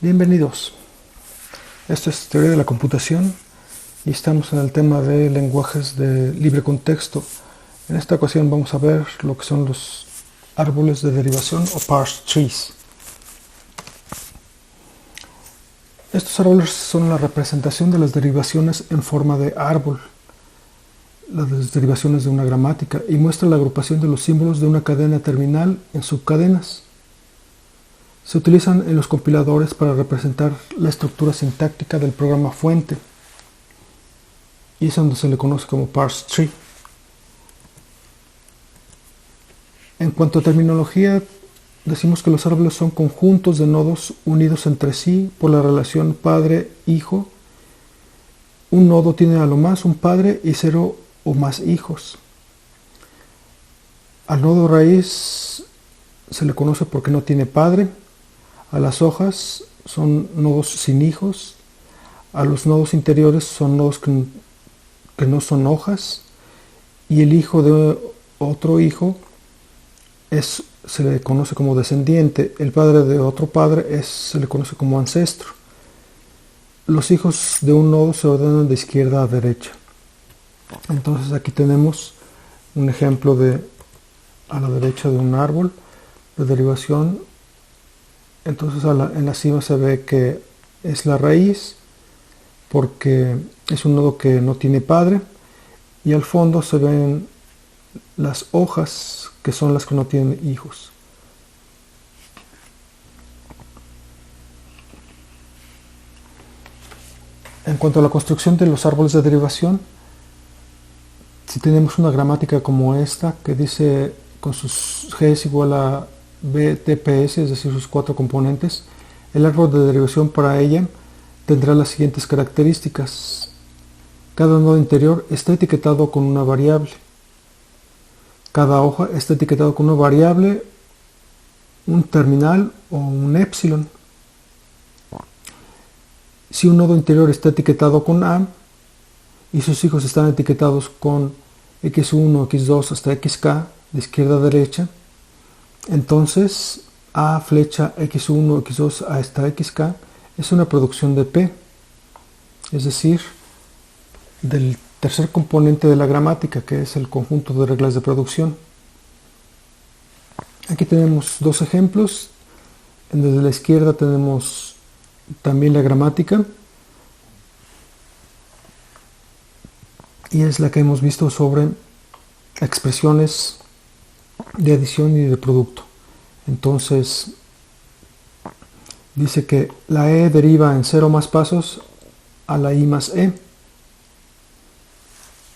Bienvenidos. Esto es Teoría de la Computación y estamos en el tema de lenguajes de libre contexto. En esta ocasión vamos a ver lo que son los árboles de derivación o parse trees. Estos árboles son la representación de las derivaciones en forma de árbol, las derivaciones de una gramática, y muestra la agrupación de los símbolos de una cadena terminal en subcadenas. Se utilizan en los compiladores para representar la estructura sintáctica del programa fuente, y es donde se le conoce como parse tree. En cuanto a terminología, decimos que los árboles son conjuntos de nodos unidos entre sí por la relación padre-hijo. Un nodo tiene a lo más un padre y 0 o más hijos. Al nodo raíz se le conoce porque no tiene padre. A las hojas son nodos sin hijos. A los nodos interiores son nodos que no son hojas. Y el hijo de otro hijo se le conoce como descendiente. El padre de otro padre se le conoce como ancestro. Los hijos de un nodo se ordenan de izquierda a derecha. Entonces aquí tenemos un ejemplo a la derecha de un árbol de derivación. Entonces en la cima se ve que es la raíz porque es un nodo que no tiene padre, y al fondo se ven las hojas que son las que no tienen hijos. En cuanto a la construcción de los árboles de derivación, si tenemos una gramática como esta que dice con sus g es igual a BTPS, es decir, sus 4 componentes, el árbol de derivación para ella tendrá las siguientes características. Cada nodo interior está etiquetado con una variable. Cada hoja está etiquetado con una variable, un terminal o un epsilon. Si un nodo interior está etiquetado con A y sus hijos están etiquetados con x1, x2 hasta xk de izquierda a derecha, entonces A flecha x1, x2 hasta xk es una producción de P, es decir, del tercer componente de la gramática, que es el conjunto de reglas de producción. Aquí tenemos dos ejemplos. Desde la izquierda tenemos también la gramática, y es la que hemos visto sobre expresiones de adición y de producto. Entonces dice que la E deriva en 0 más pasos a la I más E.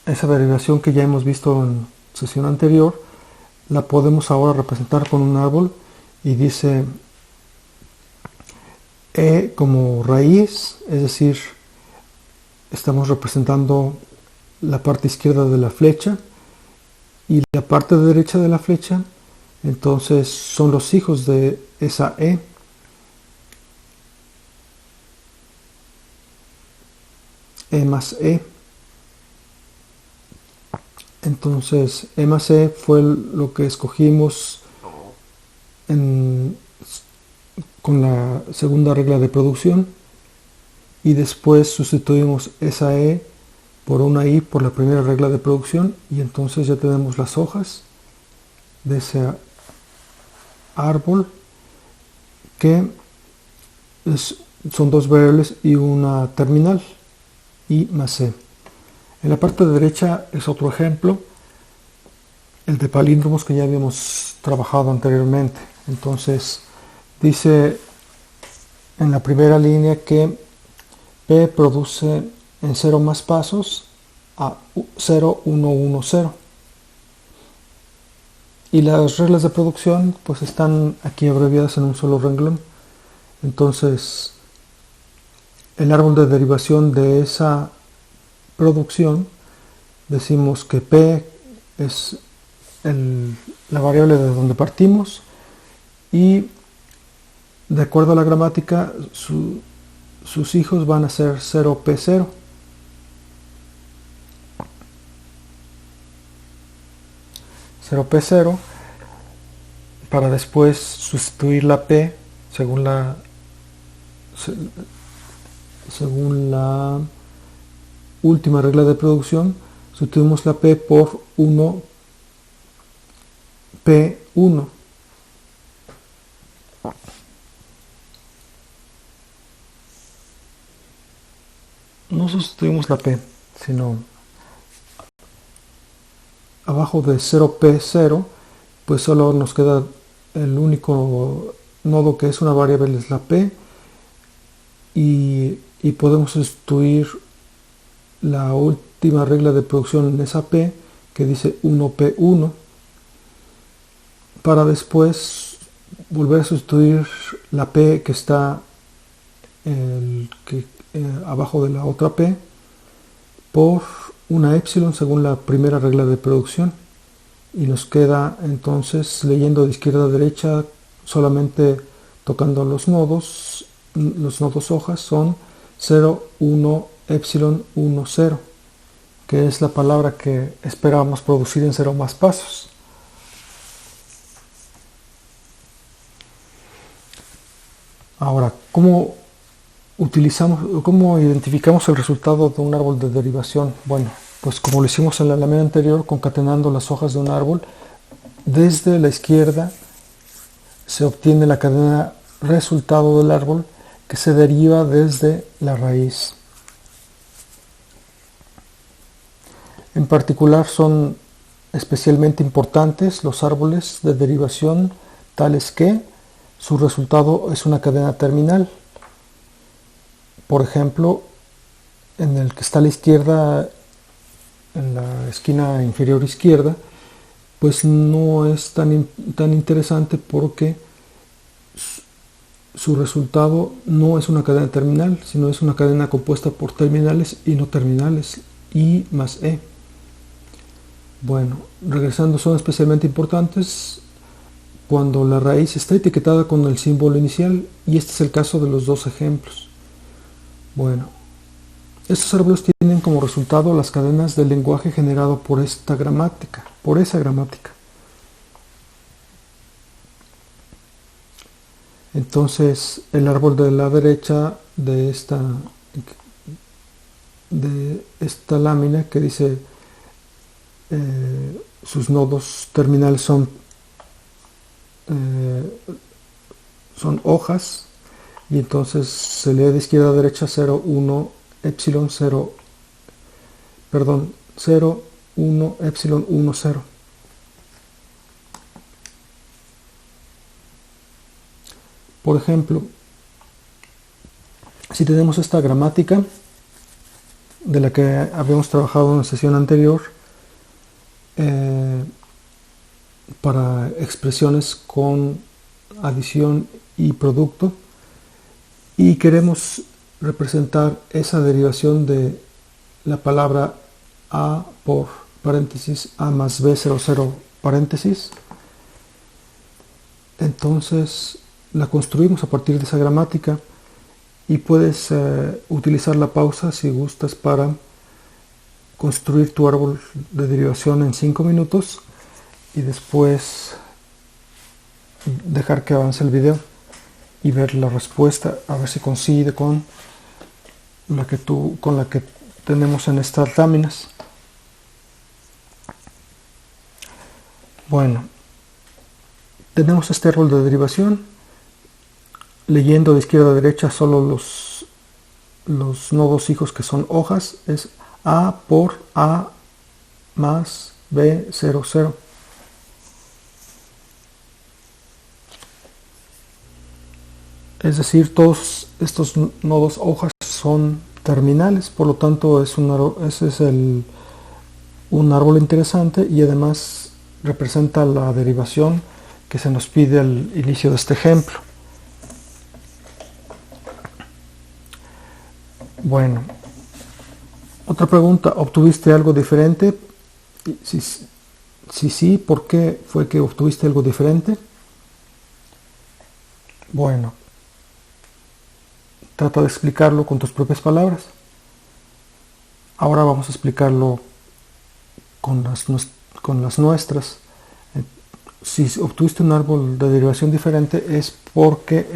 Esa derivación que ya hemos visto en sesión anterior la podemos ahora representar con un árbol, y dice E como raíz, es decir, estamos representando la parte izquierda de la flecha, y la parte derecha de la flecha entonces son los hijos de esa E. E más E. Entonces E más E fue lo que escogimos con la segunda regla de producción, y después sustituimos esa E por una I por la primera regla de producción, y entonces ya tenemos las hojas de ese árbol, que son dos variables y una terminal, I más E. En la parte derecha es otro ejemplo, el de palíndromos, que ya habíamos trabajado anteriormente. Entonces dice en la primera línea que P produce en 0 más pasos a 0, 1, 1, 0. Y las reglas de producción pues están aquí abreviadas en un solo renglón. Entonces el árbol de derivación de esa producción, decimos que P es la variable de donde partimos, y de acuerdo a la gramática sus hijos van a ser 0P0. para después sustituir la P según según la última regla de producción, sustituimos la P por 1P1. No sustituimos la P, sino abajo de 0P0, pues solo nos queda el único nodo que es una variable, es la P, y podemos sustituir la última regla de producción en esa P, que dice 1P1, para después volver a sustituir la P que está abajo de la otra P por una epsilon según la primera regla de producción, y nos queda entonces, leyendo de izquierda a derecha, solamente tocando los nodos hojas, son 0, 1, epsilon, 1, 0, que es la palabra que esperábamos producir en 0 más pasos. Ahora, ¿cómo identificamos el resultado de un árbol de derivación? Bueno, pues como lo hicimos en la lámina anterior, concatenando las hojas de un árbol, desde la izquierda se obtiene la cadena resultado del árbol que se deriva desde la raíz. En particular son especialmente importantes los árboles de derivación tales que su resultado es una cadena terminal. Por ejemplo, en el que está a la izquierda, en la esquina inferior izquierda, pues no es tan interesante porque su resultado no es una cadena terminal, sino es una cadena compuesta por terminales y no terminales, I más E. Bueno, regresando, son especialmente importantes cuando la raíz está etiquetada con el símbolo inicial, y este es el caso de los dos ejemplos. Bueno, estos árboles tienen como resultado las cadenas del lenguaje generado por esa gramática. Entonces, el árbol de la derecha de esta lámina, que dice sus nodos terminales son hojas, y entonces se lee de izquierda a derecha 0, 1, epsilon, 0, 1, epsilon, 1, 0. Por ejemplo, si tenemos esta gramática de la que habíamos trabajado en la sesión anterior, para expresiones con adición y producto, y queremos representar esa derivación de la palabra A por paréntesis A más B00 paréntesis, entonces la construimos a partir de esa gramática, y puedes utilizar la pausa si gustas para construir tu árbol de derivación en 5 minutos y después dejar que avance el video y ver la respuesta, a ver si coincide con la que tenemos en estas láminas. Bueno, tenemos este árbol de derivación. Leyendo de izquierda a derecha, solo los nodos hijos que son hojas es A por A más B00. Es decir, todos estos nodos hojas son terminales, por lo tanto ese es un árbol interesante, y además representa la derivación que se nos pide al inicio de este ejemplo. Bueno, otra pregunta: ¿obtuviste algo diferente? Si sí, ¿por qué fue que obtuviste algo diferente? Bueno, trata de explicarlo con tus propias palabras. Ahora vamos a explicarlo con las nuestras. Si obtuviste un árbol de derivación diferente, es porque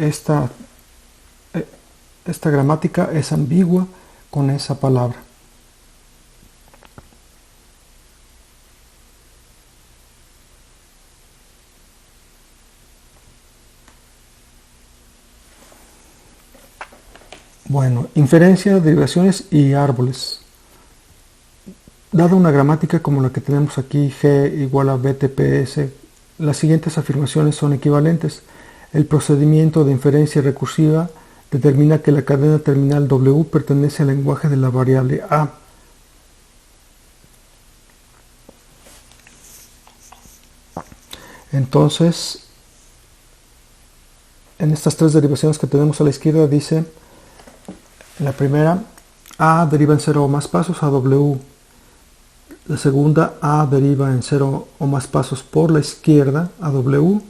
esta gramática es ambigua con esa palabra. Bueno, inferencia, derivaciones y árboles. Dada una gramática como la que tenemos aquí, G igual a BTPS, las siguientes afirmaciones son equivalentes. El procedimiento de inferencia recursiva determina que la cadena terminal W pertenece al lenguaje de la variable A. Entonces, en estas tres derivaciones que tenemos a la izquierda dice, la primera, A deriva en 0 o más pasos a W. La segunda, A deriva en 0 o más pasos por la izquierda a W.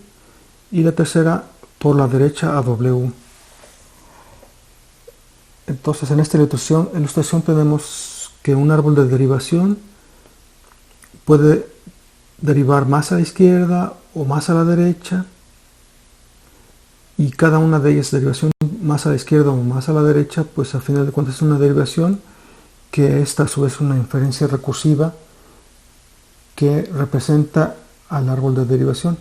Y la tercera, por la derecha a W. Entonces, en esta ilustración tenemos que un árbol de derivación puede derivar más a la izquierda o más a la derecha, y cada una de ellas, derivación más a la izquierda o más a la derecha, pues al final de cuentas es una derivación, que esta a su vez es una inferencia recursiva que representa al árbol de derivación.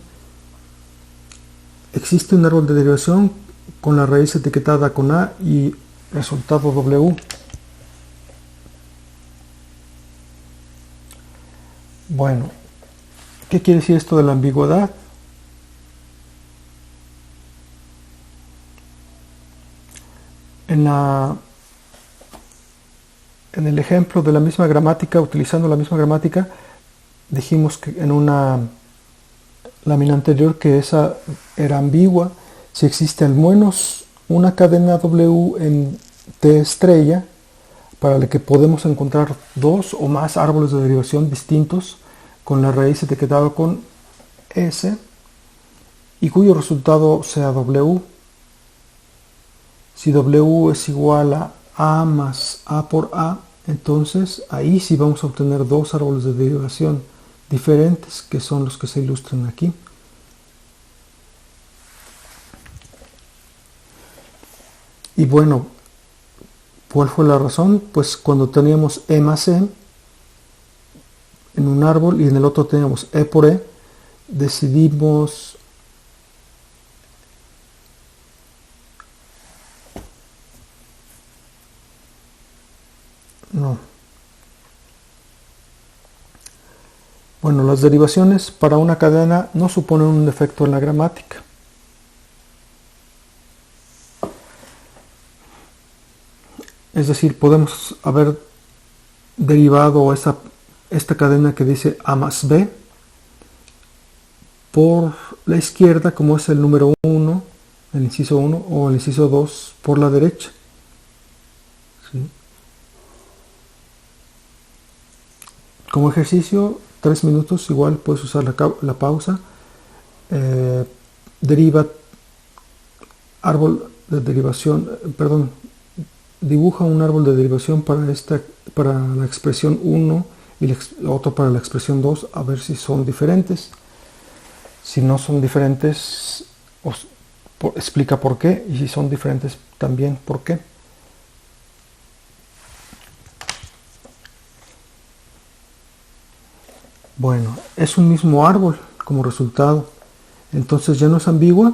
Existe un árbol de derivación con la raíz etiquetada con A y resultado W. Bueno, ¿qué quiere decir esto de la ambigüedad? En el ejemplo de la misma gramática, utilizando la misma gramática, dijimos que en una lámina anterior que esa era ambigua si existe al menos una cadena W en T estrella para la que podemos encontrar dos o más árboles de derivación distintos con la raíz etiquetada con S y cuyo resultado sea W. Si W es igual a más A por A, entonces ahí sí vamos a obtener dos árboles de derivación diferentes, que son los que se ilustran aquí. Y bueno, ¿cuál fue la razón? Pues cuando teníamos E más E en un árbol y en el otro teníamos E por E, decidimos Bueno, las derivaciones para una cadena no suponen un defecto en la gramática. Es decir, podemos haber derivado esta cadena que dice A más B por la izquierda, como es el número 1, el inciso 1, o el inciso 2 por la derecha. ¿Sí? Como ejercicio, 3 minutos, igual puedes usar la pausa. Deriva árbol de derivación, dibuja un árbol de derivación para la expresión 1 y otro para la expresión 2, a ver si son diferentes. Si no son diferentes, explica por qué, y si son diferentes, también por qué. Bueno, es un mismo árbol como resultado, entonces ya no es ambigua.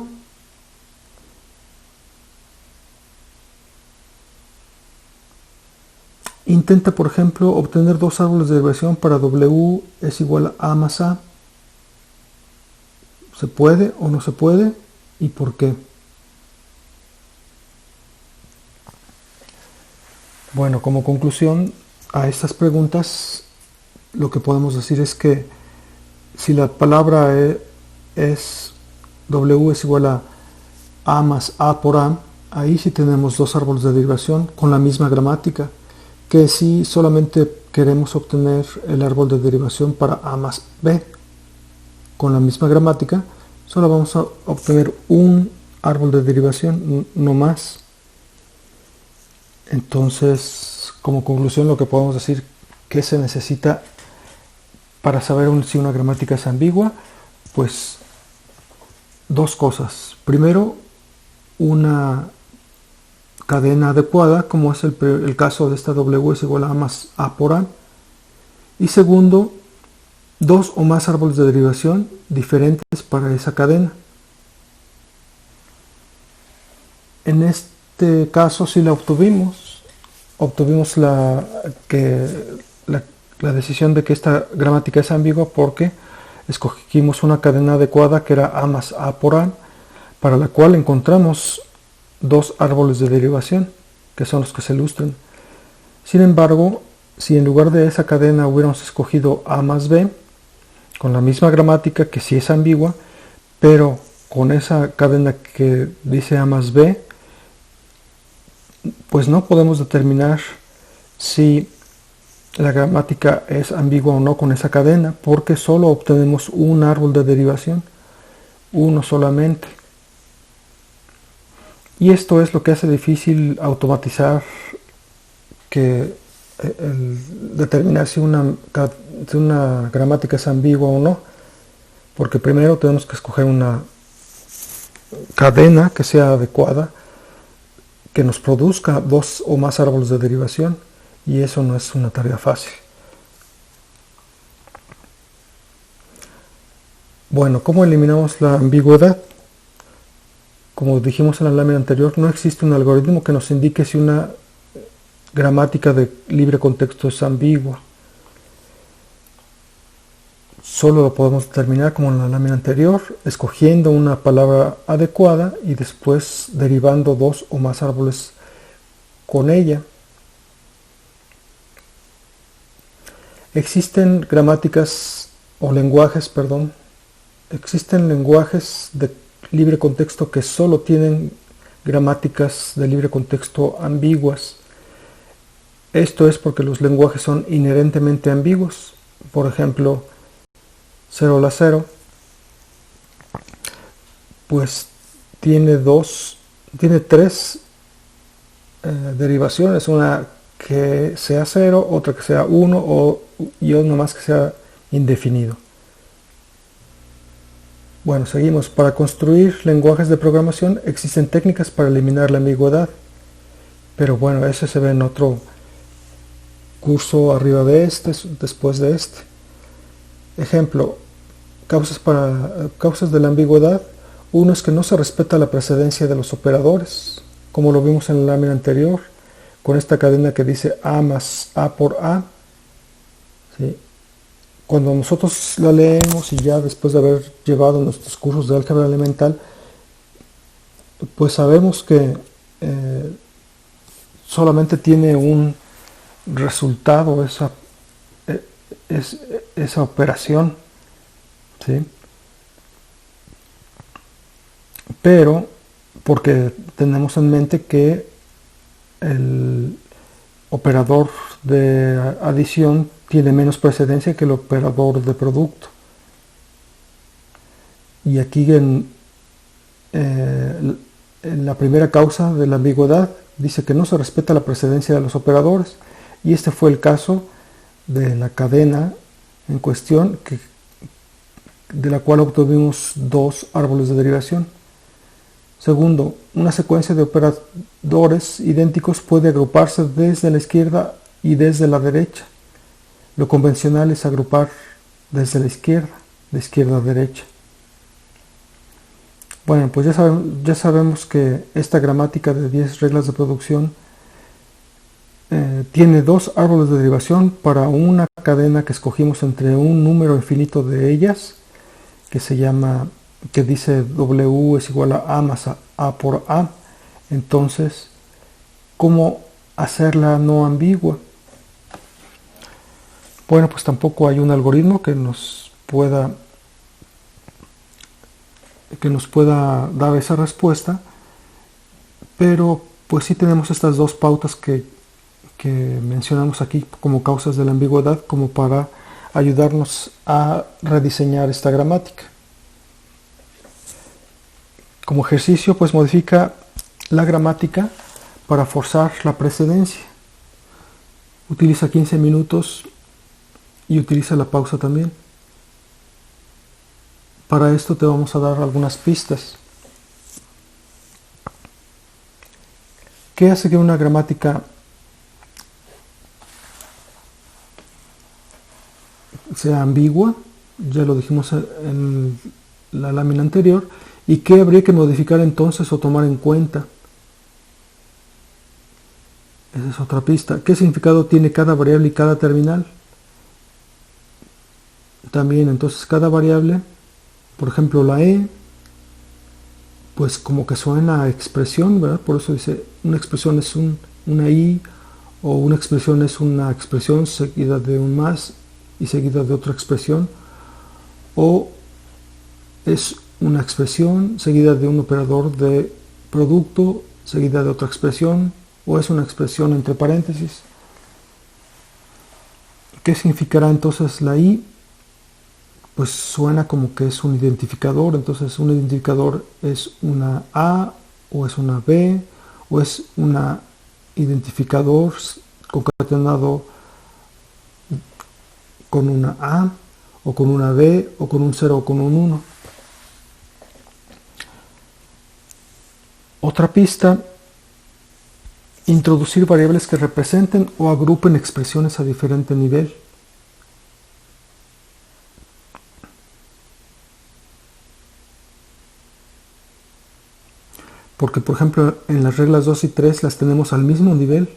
Intenta, por ejemplo, obtener dos árboles de derivación para W es igual a más A. ¿Se puede o no se puede? ¿Y por qué? Bueno, como conclusión a estas preguntas, lo que podemos decir es que si la palabra es W es igual a más A por A, ahí sí tenemos dos árboles de derivación con la misma gramática, que si solamente queremos obtener el árbol de derivación para A más B con la misma gramática, solo vamos a obtener un árbol de derivación, no más. Entonces, como conclusión, lo que podemos decir que se necesita para saber si una gramática es ambigua, pues dos cosas. Primero, una cadena adecuada, como es el caso de esta W es igual a más A por A. Y segundo, dos o más árboles de derivación diferentes para esa cadena. En este caso sí la obtuvimos. Obtuvimos la decisión de que esta gramática es ambigua porque escogimos una cadena adecuada que era A más A por A, para la cual encontramos dos árboles de derivación, que son los que se ilustran. Sin embargo, si en lugar de esa cadena hubiéramos escogido A más B, con la misma gramática que sí es ambigua, pero con esa cadena que dice A más B, pues no podemos determinar si la gramática es ambigua o no con esa cadena, porque solo obtenemos un árbol de derivación, uno solamente. Y esto es lo que hace difícil automatizar determinar si una gramática es ambigua o no, porque primero tenemos que escoger una cadena que sea adecuada, que nos produzca dos o más árboles de derivación, y eso no es una tarea fácil. Bueno, ¿cómo eliminamos la ambigüedad? Como dijimos en la lámina anterior, no existe un algoritmo que nos indique si una gramática de libre contexto es ambigua. Solo lo podemos determinar, como en la lámina anterior, escogiendo una palabra adecuada y después derivando dos o más árboles con ella. Existen lenguajes de libre contexto que solo tienen gramáticas de libre contexto ambiguas. Esto es porque los lenguajes son inherentemente ambiguos. Por ejemplo, 0 la 0, pues tiene tres derivaciones, una que sea 0, otra que sea 1 y una más que sea indefinido. Bueno, seguimos. Para construir lenguajes de programación existen técnicas para eliminar la ambigüedad, pero bueno, eso se ve en otro curso arriba de este, después de este. Ejemplo, causas de la ambigüedad. Uno es que no se respeta la precedencia de los operadores, como lo vimos en la lámina anterior, con esta cadena que dice A más A por A. ¿Sí? Cuando nosotros la leemos y ya después de haber llevado nuestros cursos de álgebra elemental, pues sabemos que solamente tiene un resultado esa operación, ¿sí? Pero porque tenemos en mente que el operador de adición tiene menos precedencia que el operador de producto. Y aquí en la primera causa de la ambigüedad dice que no se respeta la precedencia de los operadores, y este fue el caso de la cadena en cuestión, de la cual obtuvimos dos árboles de derivación. Segundo, una secuencia de operadores idénticos puede agruparse desde la izquierda y desde la derecha. Lo convencional es agrupar desde la izquierda a derecha. Bueno, pues ya sabemos que esta gramática de 10 reglas de producción tiene dos árboles de derivación para una cadena que escogimos entre un número infinito de ellas, que dice W es igual a A más A por A. Entonces, ¿cómo hacerla no ambigua? Bueno, pues tampoco hay un algoritmo que nos pueda dar esa respuesta, pero pues sí tenemos estas dos pautas que mencionamos aquí como causas de la ambigüedad, como para ayudarnos a rediseñar esta gramática. Como ejercicio, pues modifica la gramática para forzar la precedencia. Utiliza 15 minutos y utiliza la pausa también. Para esto te vamos a dar algunas pistas. ¿Qué hace que una gramática sea ambigua? Ya lo dijimos en la lámina anterior. ¿Y qué habría que modificar entonces o tomar en cuenta? Esa es otra pista. ¿Qué significado tiene cada variable y cada terminal? También, entonces, cada variable, por ejemplo, la E, pues como que suena a expresión, ¿verdad? Por eso dice, una expresión es una I, o una expresión es una expresión seguida de un más y seguida de otra expresión, o es una expresión seguida de un operador de producto seguida de otra expresión, o es una expresión entre paréntesis. ¿Qué significará entonces la I? Pues suena como que es un identificador. Entonces un identificador es una A, o es una B, o es un identificador concatenado con una A, o con una B, o con un 0 o con un 1. Otra pista: introducir variables que representen o agrupen expresiones a diferente nivel. Porque, por ejemplo, en las reglas 2 y 3 las tenemos al mismo nivel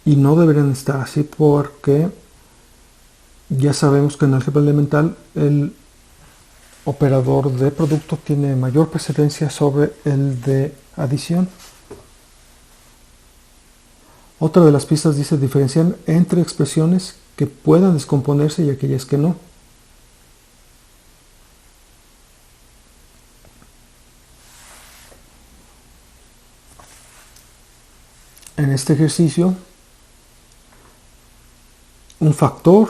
y no deberían estar así, porque ya sabemos que en álgebra elemental el operador de producto tiene mayor precedencia sobre el de adición. Otra de las pistas dice diferenciar entre expresiones que puedan descomponerse y aquellas que no. En este ejercicio, un factor,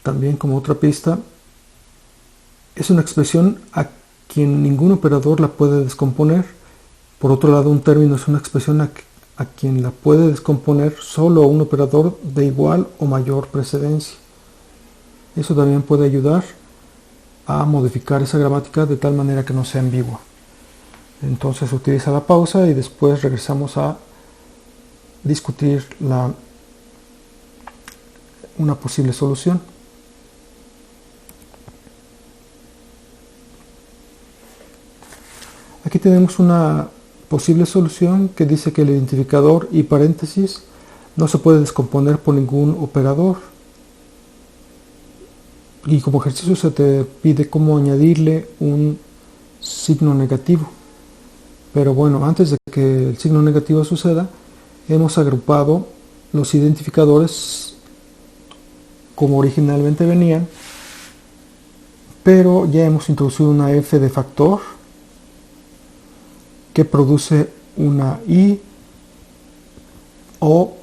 también como otra pista, es una expresión a quien ningún operador la puede descomponer. Por otro lado, un término es una expresión a quien la puede descomponer solo un operador de igual o mayor precedencia. Eso también puede ayudar a modificar esa gramática de tal manera que no sea ambigua. Entonces utiliza la pausa y después regresamos a discutir una posible solución. Aquí tenemos una posible solución que dice que el identificador y paréntesis no se puede descomponer por ningún operador. Y como ejercicio se te pide cómo añadirle un signo negativo. Pero bueno, antes de que el signo negativo suceda, hemos agrupado los identificadores como originalmente venían, pero ya hemos introducido una f de factor que produce una i o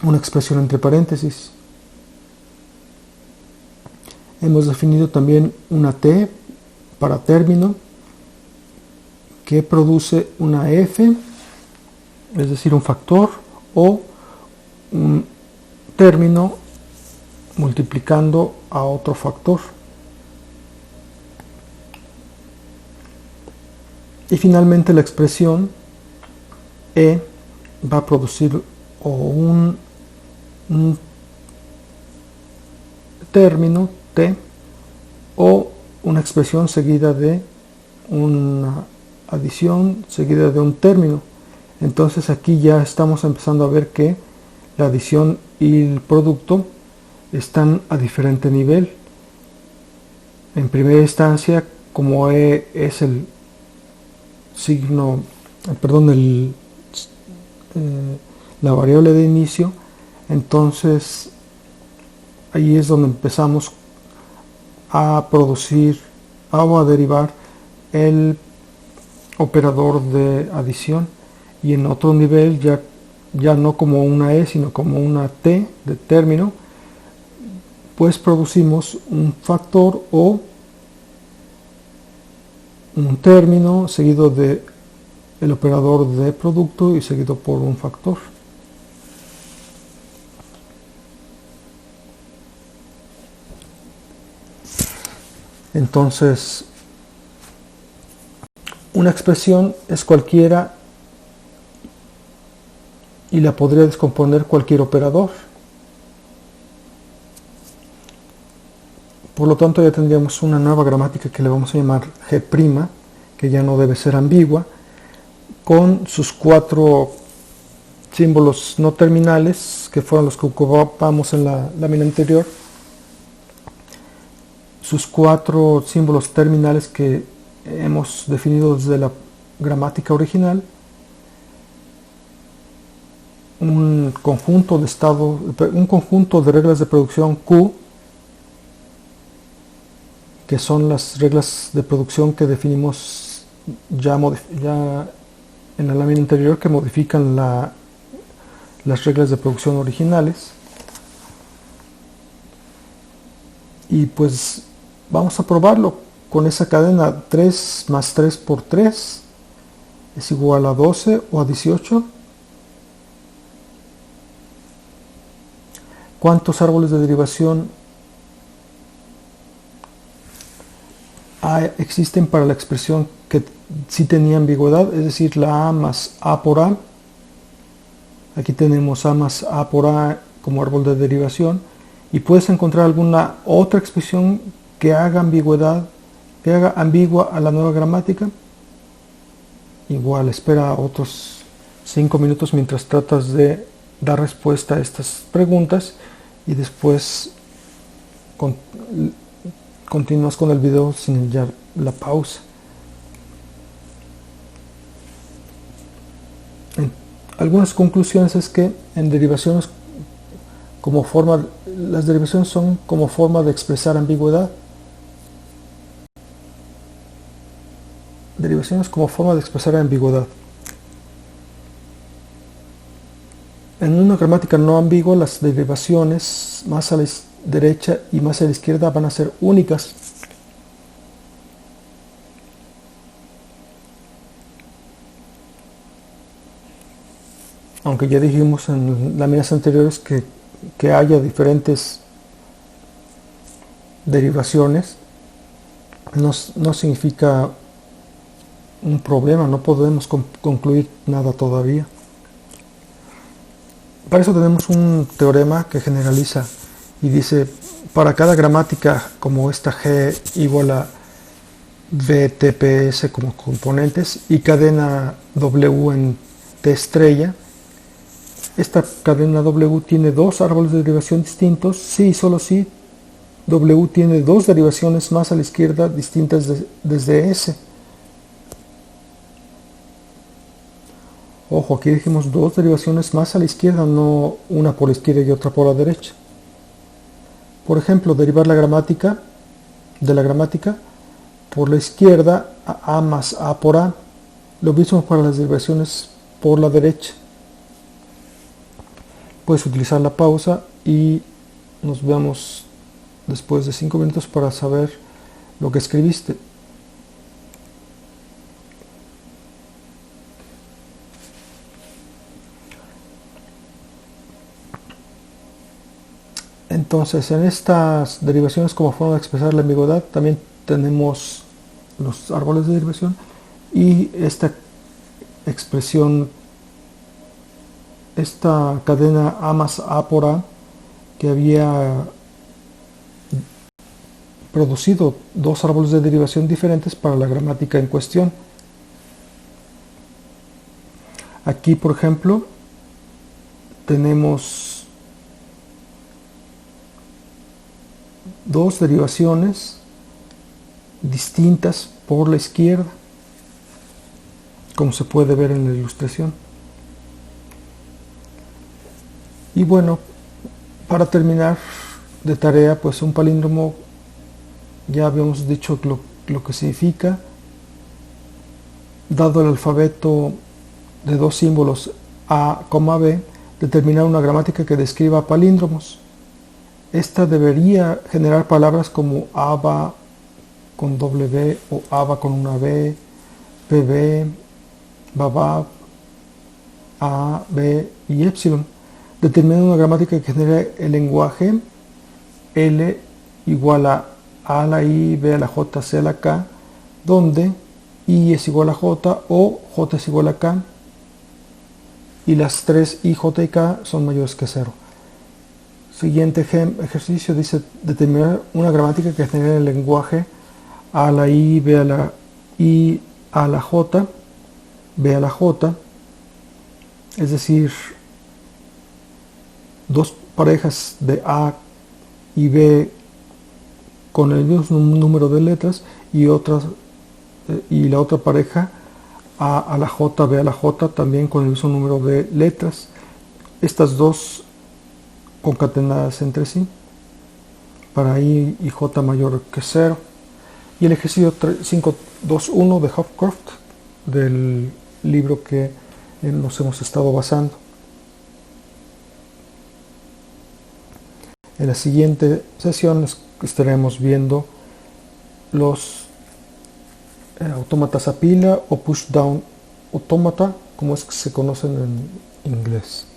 una expresión entre paréntesis. Hemos definido también una t para término que produce una f, es decir, un factor o un término multiplicando a otro factor. Y finalmente la expresión e va a producir o un término t o una expresión seguida de una adición seguida de un término. Entonces aquí ya estamos empezando a ver que la adición y el producto están a diferente nivel. En primera instancia, como E es el signo, perdón, la variable de inicio, entonces ahí es donde empezamos a producir o a derivar el operador de adición, y en otro nivel ya no como una E sino como una T de término, pues producimos un factor o un término seguido de el operador de producto y seguido por un factor. Entonces, Una expresión es cualquiera y la podría descomponer cualquier operador. Por lo tanto, ya tendríamos una nueva gramática que le vamos a llamar G', que ya no debe ser ambigua, con sus 4 símbolos no terminales, que fueron los que ocupamos en la lámina anterior, sus 4 símbolos terminales que hemos definido desde la gramática original, un conjunto de reglas de producción Q, que son las reglas de producción que definimos ya en la lámina anterior, que modifican las reglas de producción originales. Y pues vamos a probarlo con esa cadena. 3 más 3 por 3 es igual a 12 o a 18. ¿Cuántos árboles de derivación existen para la expresión que sí tenía ambigüedad? Es decir, la A más A por A. Aquí tenemos A más A por A como árbol de derivación. Y puedes encontrar alguna otra expresión que haga ambigüedad, que haga ambigua a la nueva gramática. Igual, espera otros 5 minutos mientras tratas de dar respuesta a estas preguntas y después continúas con el video sin ya la pausa. Algunas conclusiones es que en derivaciones las derivaciones son como forma de expresar ambigüedad. Derivaciones como forma de expresar ambigüedad. En una gramática no ambigua, las derivaciones más a la derecha y más a la izquierda van a ser únicas. Aunque ya dijimos en láminas anteriores que haya diferentes derivaciones, no significa un problema, no podemos concluir nada todavía. Para eso tenemos un teorema que generaliza y dice: para cada gramática como esta G igual a VTPS como componentes y cadena W en T estrella, esta cadena W tiene 2 árboles de derivación distintos si y solo si W tiene 2 derivaciones más a la izquierda distintas desde S. Ojo, aquí dijimos 2 derivaciones más a la izquierda, no una por la izquierda y otra por la derecha. Por ejemplo, derivar de la gramática por la izquierda a más A por A. Lo mismo para las derivaciones por la derecha. Puedes utilizar la pausa y nos vemos después de 5 minutos para saber lo que escribiste. Entonces, en estas derivaciones como forma de expresar la ambigüedad también tenemos los árboles de derivación y esta expresión, esta cadena A más A por A, que había producido 2 árboles de derivación diferentes para la gramática en cuestión. Aquí, por ejemplo, tenemos 2 derivaciones distintas por la izquierda, como se puede ver en la ilustración. Y bueno, para terminar de tarea, pues un palíndromo, ya habíamos dicho lo que significa. Dado el alfabeto de 2 símbolos A, B, determinar una gramática que describa palíndromos. Esta debería generar palabras como aba con W o aba con una B, PB, babab, A, B y epsilon. Determinar una gramática que genere el lenguaje L igual a la I, B a la J, C a la K, donde I es igual a J o J es igual a K, y las tres I, J y K son mayores que 0. Siguiente ejercicio dice determinar una gramática que genere el lenguaje A a la I, B a la I, A a la J, B a la J, es decir, dos parejas de A y B con el mismo número de letras y la otra pareja A a la J, B a la J también con el mismo número de letras. Estas dos concatenadas entre sí para I y J mayor que 0. Y el ejercicio 5.2.1 de Hopcroft, del libro que nos hemos estado basando. En la siguiente sesión estaremos viendo los autómatas a pila o push down autómata, como es que se conocen en inglés.